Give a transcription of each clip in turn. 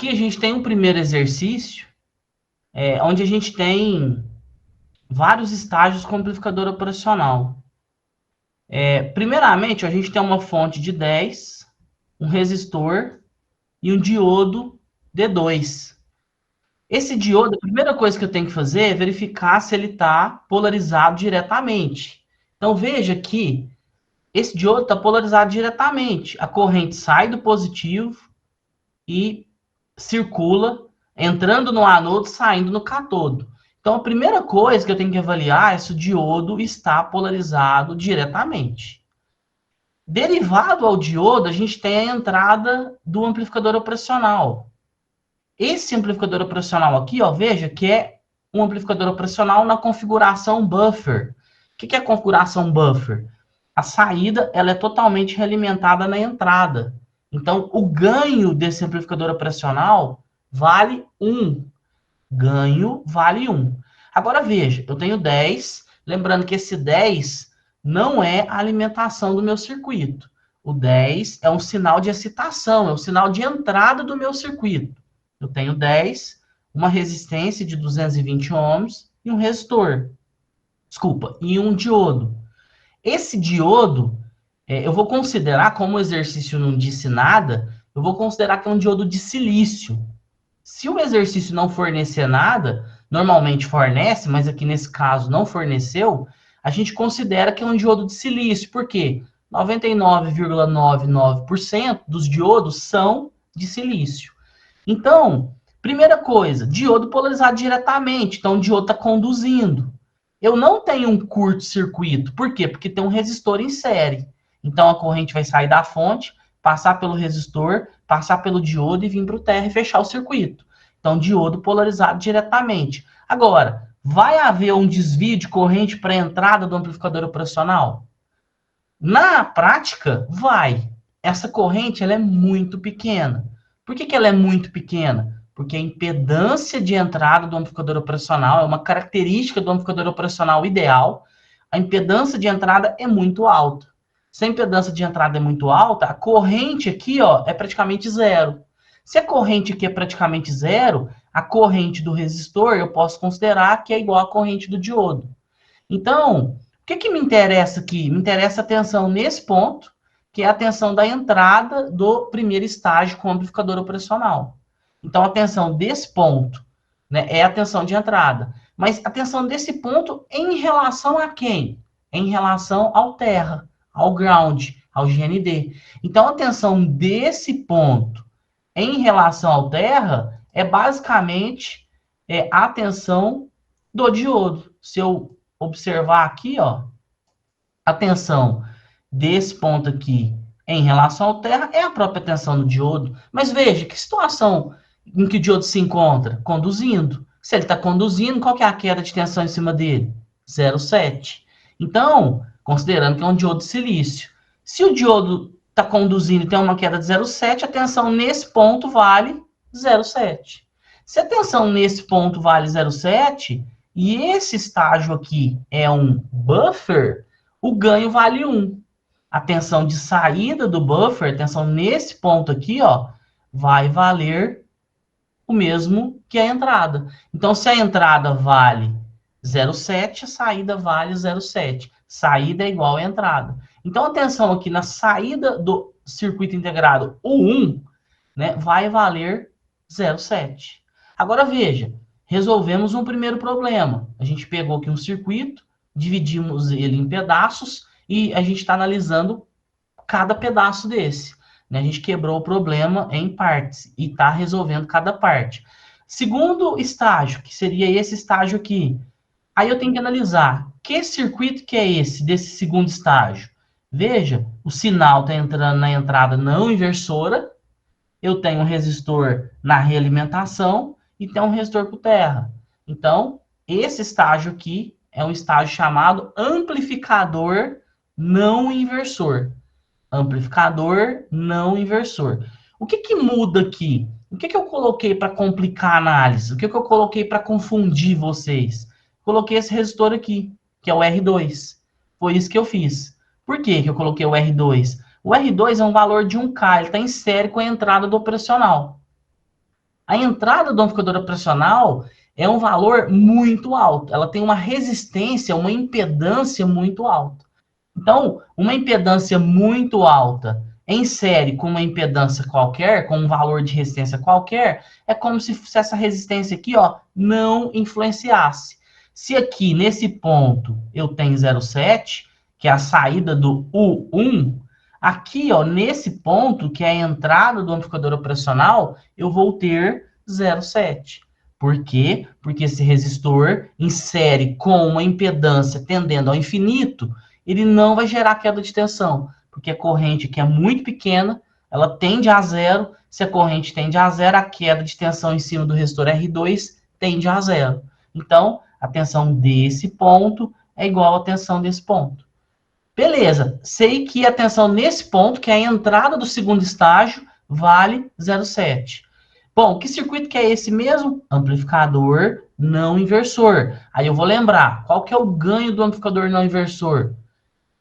Aqui a gente tem um primeiro exercício, onde a gente tem vários estágios com amplificador operacional. Primeiramente, a gente tem uma fonte de 10, um resistor e um diodo D2. Esse diodo, a primeira coisa que eu tenho que fazer é verificar se ele está polarizado diretamente. Então veja que esse diodo está polarizado diretamente. A corrente sai do positivo e circula, entrando no anodo, saindo no catodo. Então, a primeira coisa que eu tenho que avaliar é se o diodo está polarizado diretamente. Derivado ao diodo, a gente tem a entrada do amplificador operacional. Esse amplificador operacional aqui, ó, veja que é um amplificador operacional na configuração buffer. O que é a configuração buffer? A saída ela é totalmente realimentada na entrada. Então, o ganho desse amplificador operacional vale 1. Ganho vale 1. Agora, veja, eu tenho 10. Lembrando que esse 10 não é a alimentação do meu circuito. O 10 é um sinal de excitação, é um sinal de entrada do meu circuito. Eu tenho 10, uma resistência de 220 ohms e um resistor. Desculpa, e um diodo. Esse diodo, eu vou considerar, como o exercício não disse nada, eu vou considerar que é um diodo de silício. Se o exercício não fornecer nada, normalmente fornece, mas aqui nesse caso não forneceu, a gente considera que é um diodo de silício. Por quê? 99,99% dos diodos são de silício. Então, primeira coisa, diodo polarizado diretamente. Então, o diodo está conduzindo. Eu não tenho um curto-circuito. Por quê? Porque tem um resistor em série. Então, a corrente vai sair da fonte, passar pelo resistor, passar pelo diodo e vir para o terra e fechar o circuito. Então, diodo polarizado diretamente. Agora, vai haver um desvio de corrente para a entrada do amplificador operacional? Na prática, vai. Essa corrente ela é muito pequena. Por que ela é muito pequena? Porque a impedância de entrada do amplificador operacional é uma característica do amplificador operacional ideal. A impedância de entrada é muito alta. Se a impedância de entrada é muito alta, a corrente aqui ó, é praticamente zero. Se a corrente aqui é praticamente zero, a corrente do resistor eu posso considerar que é igual à corrente do diodo. Então, o que me interessa aqui? Me interessa a tensão nesse ponto, que é a tensão da entrada do primeiro estágio com o amplificador operacional. Então, a tensão desse ponto, né, é a tensão de entrada. Mas a tensão desse ponto em relação a quem? Em relação ao terra, ao ground, ao GND. Então, a tensão desse ponto em relação ao terra é basicamente a tensão do diodo. Se eu observar aqui, ó, a tensão desse ponto aqui em relação ao terra é a própria tensão do diodo. Mas veja, que situação em que o diodo se encontra? Conduzindo. Se ele está conduzindo, qual que é a queda de tensão em cima dele? 0,7. Então, considerando que é um diodo de silício, se o diodo está conduzindo e tem uma queda de 0,7, a tensão nesse ponto vale 0,7. Se a tensão nesse ponto vale 0,7, e esse estágio aqui é um buffer, o ganho vale 1. A tensão de saída do buffer, a tensão nesse ponto aqui, ó, vai valer o mesmo que a entrada. Então, se a entrada vale 0,7, a saída vale 0,7. Saída é igual à entrada. Então, a tensão aqui na saída do circuito integrado, o 1, né, vai valer 0,7. Agora, veja, resolvemos um primeiro problema. A gente pegou aqui um circuito, dividimos ele em pedaços e a gente está analisando cada pedaço desse. Né? A gente quebrou o problema em partes e está resolvendo cada parte. Segundo estágio, que seria esse estágio aqui. Aí eu tenho que analisar que circuito que é esse, desse segundo estágio. Veja, o sinal está entrando na entrada não inversora, eu tenho um resistor na realimentação e tenho um resistor por terra. Então, esse estágio aqui é um estágio chamado amplificador não inversor. Amplificador não inversor. O que muda aqui? O que eu coloquei para complicar a análise? O que eu coloquei para confundir vocês? Coloquei esse resistor aqui, que é o R2. Foi isso que eu fiz. Por que eu coloquei o R2? O R2 é um valor de 1K, ele está em série com a entrada do operacional. A entrada do amplificador operacional é um valor muito alto. Ela tem uma resistência, uma impedância muito alta. Então, uma impedância muito alta em série com uma impedância qualquer, com um valor de resistência qualquer, é como se essa resistência aqui, ó, não influenciasse. Se aqui, nesse ponto, eu tenho 0,7, que é a saída do U1, aqui, ó, nesse ponto, que é a entrada do amplificador operacional, eu vou ter 0,7. Por quê? Porque esse resistor, em série com uma impedância tendendo ao infinito, ele não vai gerar queda de tensão, porque a corrente que é muito pequena, ela tende a zero. Se a corrente tende a zero, a queda de tensão em cima do resistor R2 tende a zero. Então, a tensão desse ponto é igual à tensão desse ponto. Beleza, sei que a tensão nesse ponto, que é a entrada do segundo estágio, vale 0,7. Bom, que circuito que é esse mesmo? Amplificador não inversor. Aí eu vou lembrar, qual que é o ganho do amplificador não inversor?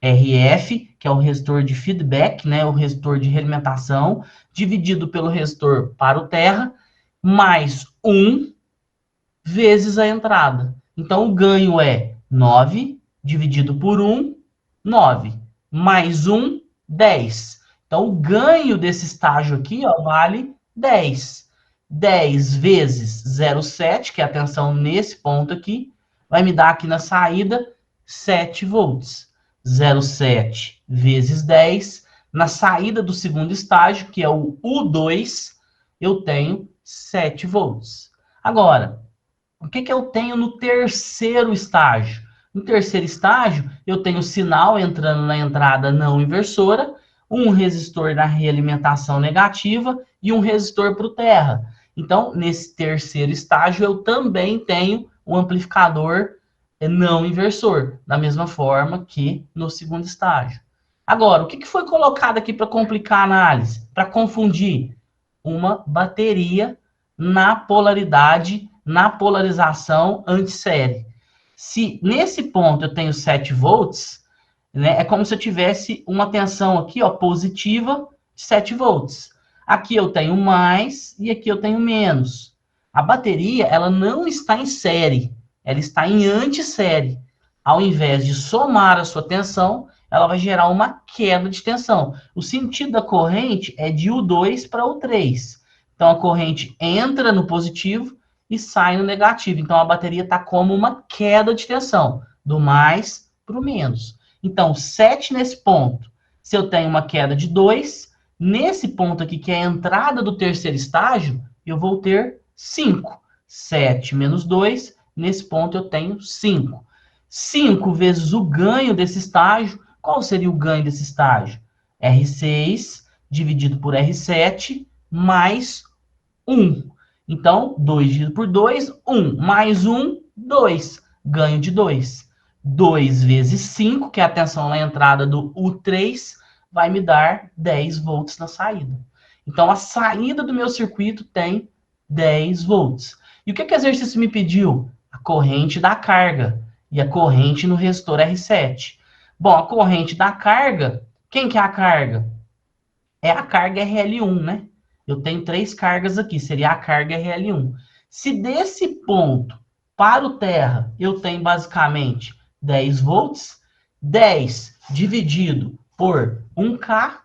RF, que é o resistor de feedback, né, o resistor de realimentação, dividido pelo resistor para o terra, mais 1 vezes a entrada. Então, o ganho é 9, dividido por 1, 9. Mais 1, 10. Então, o ganho desse estágio aqui, ó, vale 10. 10 vezes 0,7, que é a tensão nesse ponto aqui, vai me dar aqui na saída 7 volts. 0,7 vezes 10. Na saída do segundo estágio, que é o U2, eu tenho 7 volts. Agora, o que eu tenho no terceiro estágio? No terceiro estágio, eu tenho sinal entrando na entrada não inversora, um resistor na realimentação negativa e um resistor para o terra. Então, nesse terceiro estágio, eu também tenho um amplificador não inversor, da mesma forma que no segundo estágio. Agora, o que foi colocado aqui para complicar a análise? Para confundir? Uma bateria na polaridade, na polarização antissérie. Se nesse ponto eu tenho 7 volts, né, é como se eu tivesse uma tensão aqui, ó, positiva de 7 volts. Aqui eu tenho mais e aqui eu tenho menos. A bateria, ela não está em série, ela está em antissérie. Ao invés de somar a sua tensão, ela vai gerar uma queda de tensão. O sentido da corrente é de U2 para U3. Então, a corrente entra no positivo e sai no negativo. Então, a bateria está como uma queda de tensão, do mais para o menos. Então, 7 nesse ponto. Se eu tenho uma queda de 2, nesse ponto aqui, que é a entrada do terceiro estágio, eu vou ter 5. 7 menos 2, nesse ponto eu tenho 5. 5 vezes o ganho desse estágio. Qual seria o ganho desse estágio? R6 dividido por R7 mais 1. Então, 2 dividido por 2, 1. Mais 1, 2. Ganho de 2. 2 vezes 5, que é a tensão na entrada do U3, vai me dar 10 volts na saída. Então, a saída do meu circuito tem 10 volts. E o que o exercício me pediu? A corrente da carga e a corrente no resistor R7. Bom, a corrente da carga, quem que é a carga? É a carga RL1, né? Eu tenho 3 cargas aqui, seria a carga RL1. Se desse ponto para o terra eu tenho basicamente 10 volts, 10 dividido por 1K,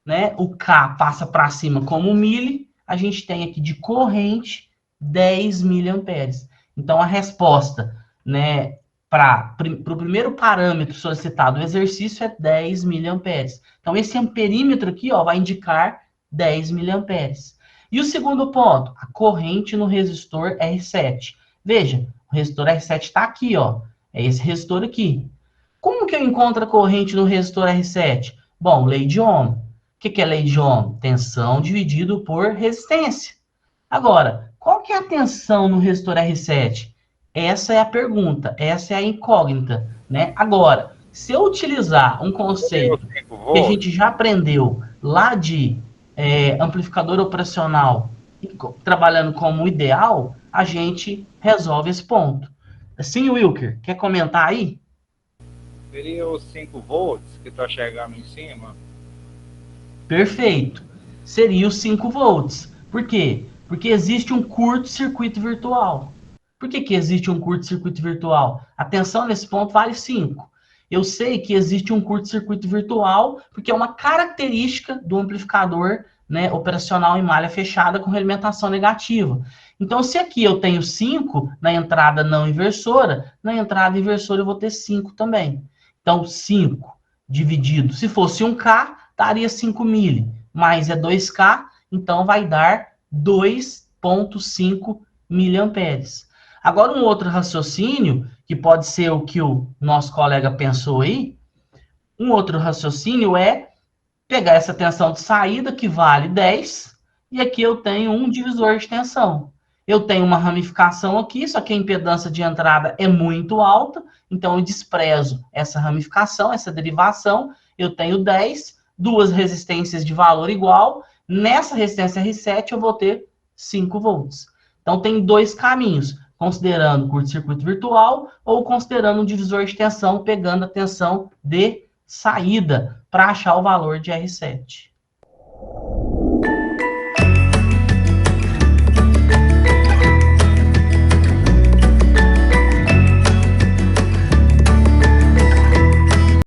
né? O K passa para cima como mili, a gente tem aqui de corrente 10 miliamperes. Então, a resposta, né, para o primeiro parâmetro solicitado no exercício é 10 miliamperes. Então, esse amperímetro aqui, ó, vai indicar 10 miliamperes. E o segundo ponto, a corrente no resistor R7. Veja, o resistor R7 está aqui, ó. É esse resistor aqui. Como que eu encontro a corrente no resistor R7? Bom, lei de Ohm. O que é lei de Ohm? Tensão dividido por resistência. Agora, qual que é a tensão no resistor R7? Essa é a pergunta, essa é a incógnita, né? Agora, se eu utilizar um conceito que a gente já aprendeu lá de amplificador operacional, trabalhando como ideal, a gente resolve esse ponto. Sim, Wilker, quer comentar aí? Seria os 5 volts que está chegando em cima? Perfeito. Seria os 5 volts. Por quê? Porque existe um curto-circuito virtual. Por que existe um curto-circuito virtual? Atenção, nesse ponto vale 5. Eu sei que existe um curto-circuito virtual porque é uma característica do amplificador, né, operacional em malha fechada com realimentação negativa. Então, se aqui eu tenho 5 na entrada não inversora, na entrada inversora eu vou ter 5 também. Então, 5 dividido, se fosse 1K, daria 5 mili, mais é 2K, então vai dar 2,5 miliamperes. Agora, um outro raciocínio, que pode ser o que o nosso colega pensou aí, um outro raciocínio é pegar essa tensão de saída, que vale 10, e aqui eu tenho um divisor de tensão. Eu tenho uma ramificação aqui, só que a impedância de entrada é muito alta, então eu desprezo essa ramificação, essa derivação. Eu tenho 10, duas resistências de valor igual. Nessa resistência R7 eu vou ter 5 volts. Então tem dois caminhos, considerando curto-circuito virtual ou considerando um divisor de tensão, pegando a tensão de saída para achar o valor de R7.